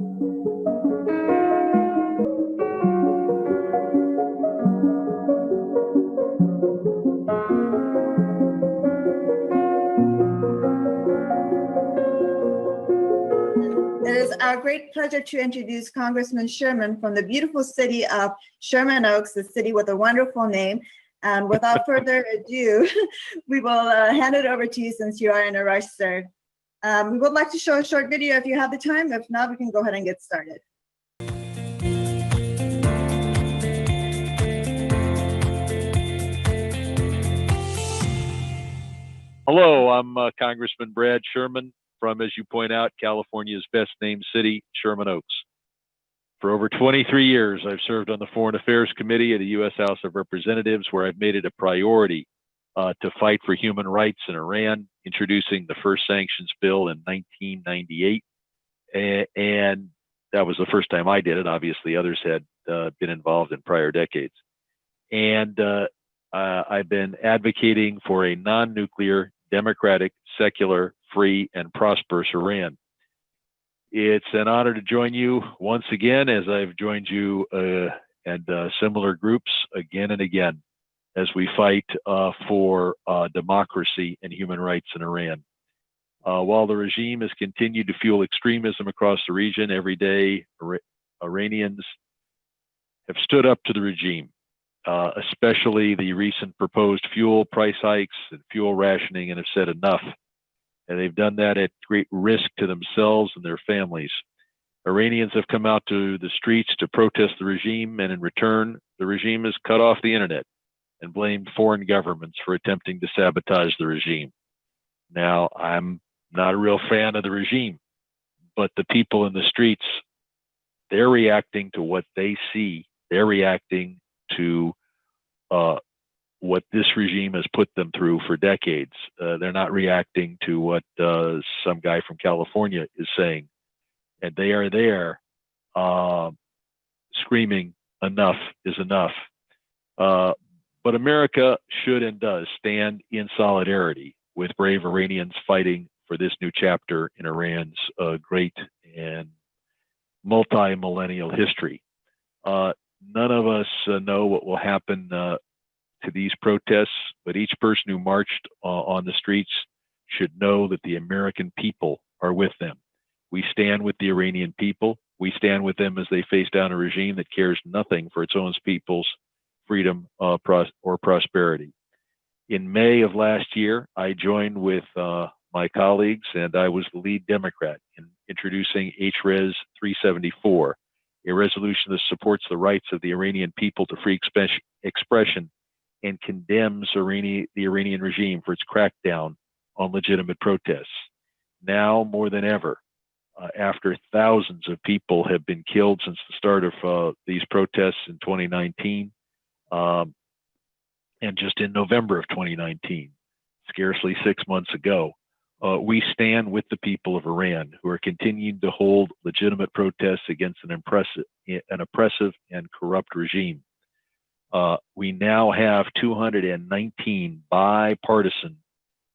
It is our great pleasure to introduce Congressman Sherman from the beautiful city of Sherman Oaks, the city with a wonderful name. And without further ado, we will hand it over to you since you are in a rush, sir. We would like to show a short video if you have the time. If not, we can go ahead and get started. Hello, I'm Congressman Brad Sherman from, as you point out, California's best named city, Sherman Oaks. For over 23 years, I've served on the Foreign Affairs Committee of the U.S. House of Representatives, where I've made it a priority to fight for human rights in Iran, introducing the first sanctions bill in 1998. And that was the first time I did it. Obviously, others had been involved in prior decades. And I've been advocating for a non-nuclear, democratic, secular, free, and prosperous Iran. It's an honor to join you once again, as I've joined you and similar groups again and again, as we fight for democracy and human rights in Iran. While the regime has continued to fuel extremism across the region, every day Iranians have stood up to the regime, especially the recent proposed fuel price hikes and fuel rationing, and have said enough. And they've done that at great risk to themselves and their families. Iranians have come out to the streets to protest the regime, and in return, the regime has cut off the internet and blamed foreign governments for attempting to sabotage the regime. Now, I'm not a real fan of the regime, but the people in the streets, they're reacting to what they see. They're reacting to what this regime has put them through for decades. They're not reacting to what some guy from California is saying. And they are there screaming, enough is enough. But America should and does stand in solidarity with brave Iranians fighting for this new chapter in Iran's great and multi-millennial history. None of us know what will happen to these protests, but each person who marched on the streets should know that the American people are with them. We stand with the Iranian people. We stand with them as they face down a regime that cares nothing for its own people's freedom or prosperity. In May of last year, I joined with my colleagues, and I was the lead Democrat in introducing HRES 374, a resolution that supports the rights of the Iranian people to free expression and condemns the Iranian regime for its crackdown on legitimate protests. Now more than ever, after thousands of people have been killed since the start of these protests in 2019, and just in November of 2019, scarcely 6 months ago, we stand with the people of Iran who are continuing to hold legitimate protests against an oppressive and corrupt regime. We now have 219 bipartisan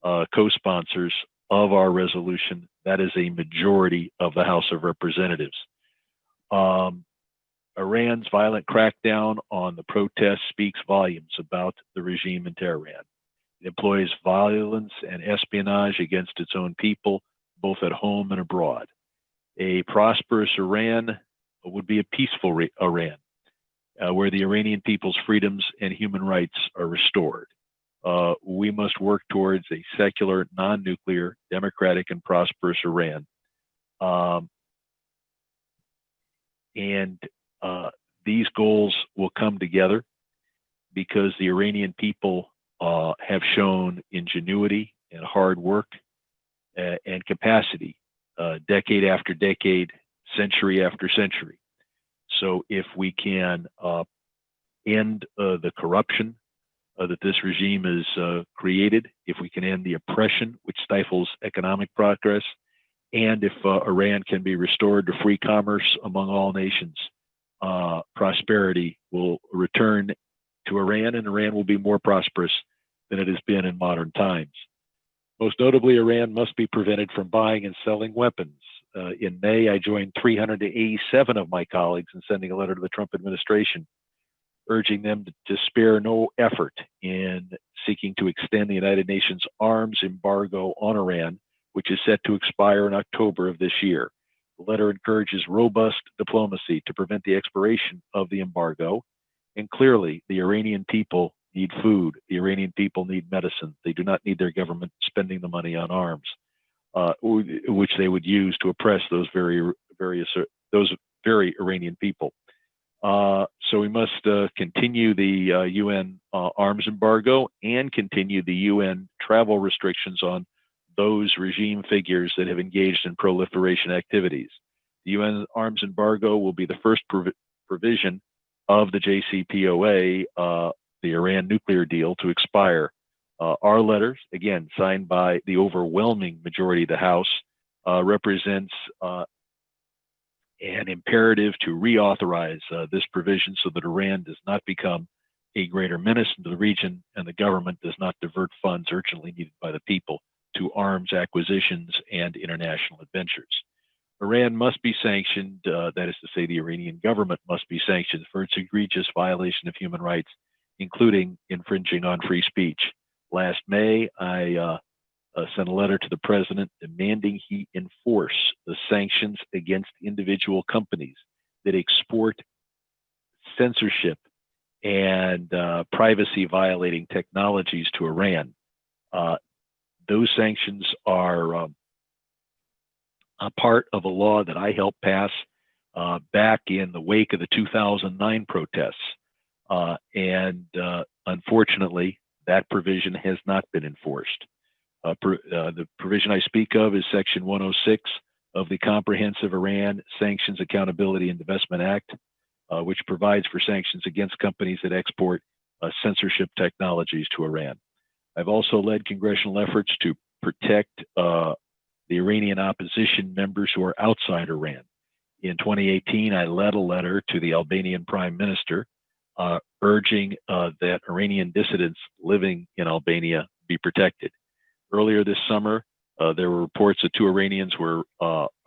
co-sponsors of our resolution. That is a majority of the House of Representatives. Iran's violent crackdown on the protests speaks volumes about the regime in Tehran. It employs violence and espionage against its own people, both at home and abroad. A prosperous Iran would be a peaceful Iran, where the Iranian people's freedoms and human rights are restored. We must work towards a secular, non-nuclear, democratic, and prosperous Iran. These goals will come together because the Iranian people have shown ingenuity and hard work and capacity decade after decade, century after century. So if we can end the corruption that this regime has created, if we can end the oppression which stifles economic progress, and if Iran can be restored to free commerce among all nations, prosperity will return to Iran, and Iran will be more prosperous than it has been in modern times. Most notably, Iran must be prevented from buying and selling weapons In May, I joined 387 of my colleagues in sending a letter to the Trump administration, urging them to spare no effort in seeking to extend the United Nations arms embargo on Iran, which is set to expire in October of this year. The letter encourages robust diplomacy to prevent the expiration of the embargo. And clearly, the Iranian people need food. The Iranian people need medicine. They do not need their government spending the money on arms, which they would use to oppress those very Iranian people. So we must continue the UN arms embargo and continue the UN travel restrictions on those regime figures that have engaged in proliferation activities. The UN arms embargo will be the first provision of the JCPOA, the Iran nuclear deal, to expire. Our letters, again, signed by the overwhelming majority of the House, represents an imperative to reauthorize this provision so that Iran does not become a greater menace to the region and the government does not divert funds urgently needed by the people to arms acquisitions and international adventures. Iran must be sanctioned, that is to say, the Iranian government must be sanctioned for its egregious violation of human rights, including infringing on free speech. Last May, I sent a letter to the president demanding he enforce the sanctions against individual companies that export censorship and privacy violating technologies to Iran. Those sanctions are a part of a law that I helped pass back in the wake of the 2009 protests. Unfortunately, that provision has not been enforced. The provision I speak of is Section 106 of the Comprehensive Iran Sanctions Accountability and Divestment Act, which provides for sanctions against companies that export censorship technologies to Iran. I've also led congressional efforts to protect the Iranian opposition members who are outside Iran. In 2018, I led a letter to the Albanian Prime Minister urging that Iranian dissidents living in Albania be protected. Earlier this summer, there were reports that 2 Iranians were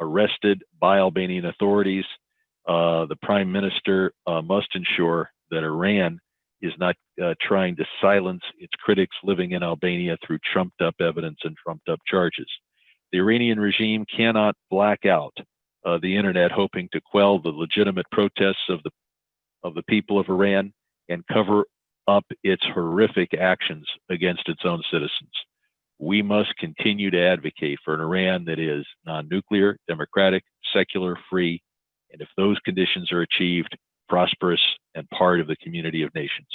arrested by Albanian authorities. The Prime Minister must ensure that Iran is not trying to silence its critics living in Albania through trumped up evidence and trumped up charges. The Iranian regime cannot black out the internet hoping to quell the legitimate protests of the people of Iran and cover up its horrific actions against its own citizens. We must continue to advocate for an Iran that is non-nuclear, democratic, secular, free, and if those conditions are achieved, prosperous and part of the community of nations.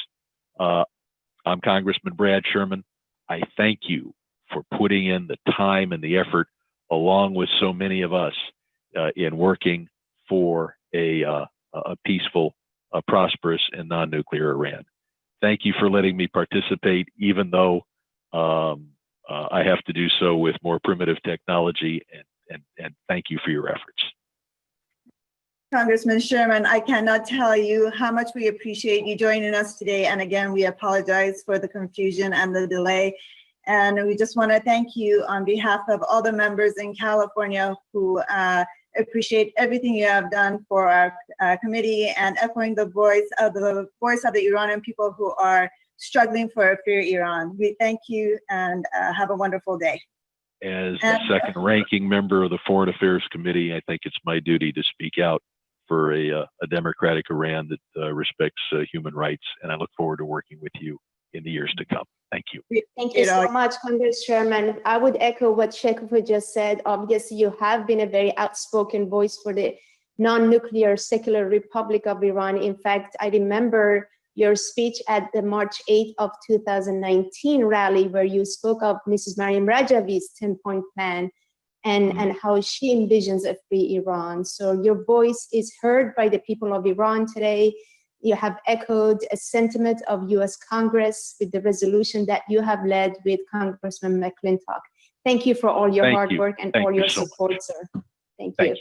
I'm Congressman Brad Sherman. I thank you for putting in the time and the effort, along with so many of us, in working for a peaceful, prosperous, and non-nuclear Iran. Thank you for letting me participate, even though I have to do so with more primitive technology, and thank you for your efforts. Congressman Sherman, I cannot tell you how much we appreciate you joining us today. And again, we apologize for the confusion and the delay. And we just want to thank you on behalf of all the members in California who appreciate everything you have done for our committee and echoing the voice of the Iranian people who are struggling for a free Iran. We thank you and have a wonderful day. As the second ranking member of the Foreign Affairs Committee, I think it's my duty to speak out for a democratic Iran that respects human rights. And I look forward to working with you in the years to come. Thank you. Thank you so much, Congress Chairman. I would echo what Shekufo just said. Obviously, you have been a very outspoken voice for the non-nuclear secular Republic of Iran. In fact, I remember your speech at the March 8th of 2019 rally, where you spoke of Mrs. Mariam Rajavi's 10-point plan and how she envisions a free Iran. So your voice is heard by the people of Iran today. You have echoed a sentiment of US Congress with the resolution that you have led with Congressman McClintock. Thank you for all your hard work and all your support, sir. Thank you.